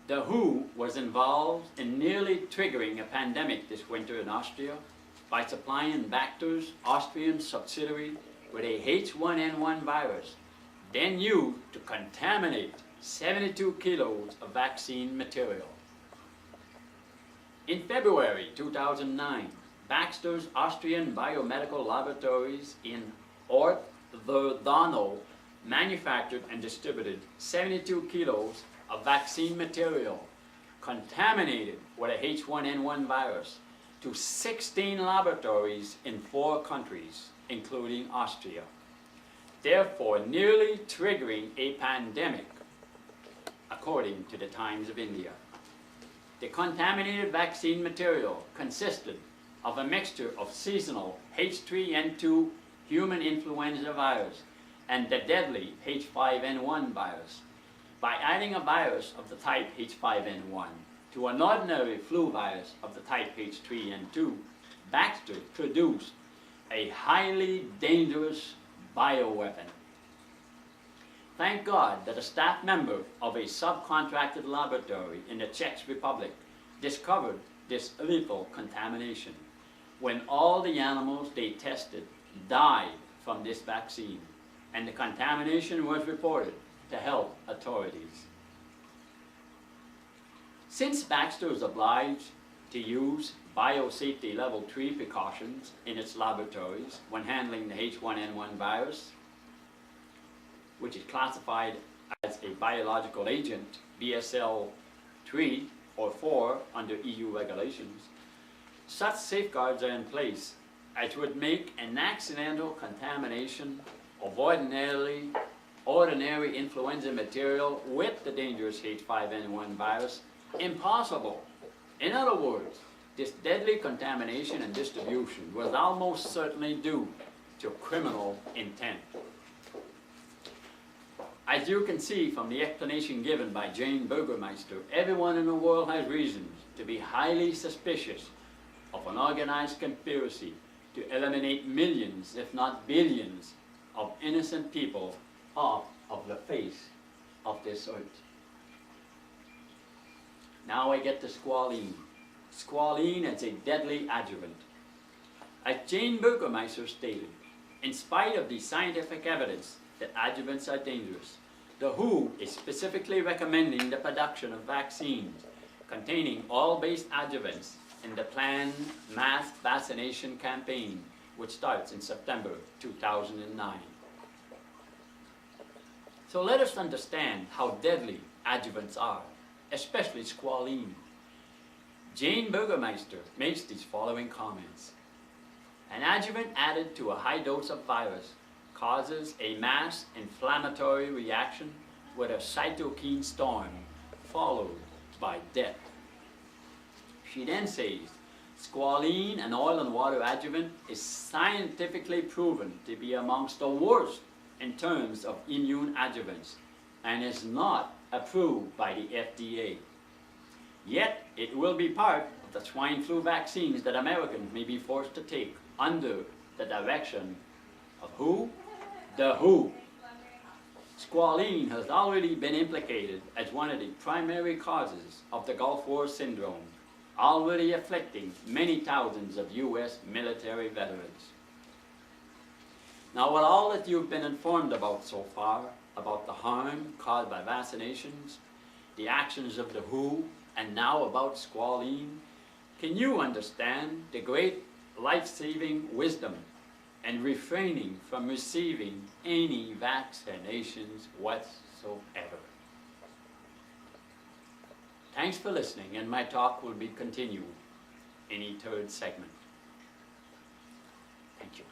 The WHO was involved in nearly triggering a pandemic this winter in Austria by supplying Bachter's Austrian subsidiary with a H1N1 virus, then used to contaminate 72 kilos of vaccine material. In February 2009, Baxter's Austrian biomedical laboratories in Donau manufactured and distributed 72 kilos of vaccine material contaminated with a H1N1 virus to 16 laboratories in 4 countries, including Austria, therefore nearly triggering a pandemic, according to the Times of India. The contaminated vaccine material consisted of a mixture of seasonal H3N2 human influenza virus and the deadly H5N1 virus. By adding a virus of the type H5N1 to an ordinary flu virus of the type H3N2, Baxter produced a highly dangerous bioweapon. Thank God that a staff member of a subcontracted laboratory in the Czech Republic discovered this lethal contamination when all the animals they tested died from this vaccine, and the contamination was reported to health authorities. Since Baxter is obliged to use biosafety level 3 precautions in its laboratories when handling the H1N1 virus, which is classified as a biological agent, BSL 3 or 4 under EU regulations, such safeguards are in place as would make an accidental contamination of ordinary influenza material with the dangerous H5N1 virus impossible. In other words, this deadly contamination and distribution was almost certainly due to criminal intent. As you can see from the explanation given by Jane Burgermeister, everyone in the world has reasons to be highly suspicious of an organized conspiracy to eliminate millions, if not billions, of innocent people off of the face of this earth. Now I get to squalene. Squalene is a deadly adjuvant. As Jane Burgermeister stated, in spite of the scientific evidence that adjuvants are dangerous, the WHO is specifically recommending the production of vaccines containing oil-based adjuvants in the planned mass vaccination campaign, which starts in September 2009. So let us understand how deadly adjuvants are, especially squalene. Jane Burgermeister makes these following comments. An adjuvant added to a high dose of virus causes a mass inflammatory reaction with a cytokine storm, followed by death. She then says, squalene, an oil and water adjuvant, is scientifically proven to be amongst the worst in terms of immune adjuvants and is not approved by the FDA. Yet, it will be part of the swine flu vaccines that Americans may be forced to take under the direction of who? The WHO. Squalene has already been implicated as one of the primary causes of the Gulf War syndrome, already afflicting many thousands of U.S. military veterans. Now, with all that you've been informed about so far, about the harm caused by vaccinations, the actions of the WHO, and now about squalene, can you understand the great life-saving wisdom and refraining from receiving any vaccinations whatsoever? Thanks for listening, and my talk will be continued in a third segment. Thank you.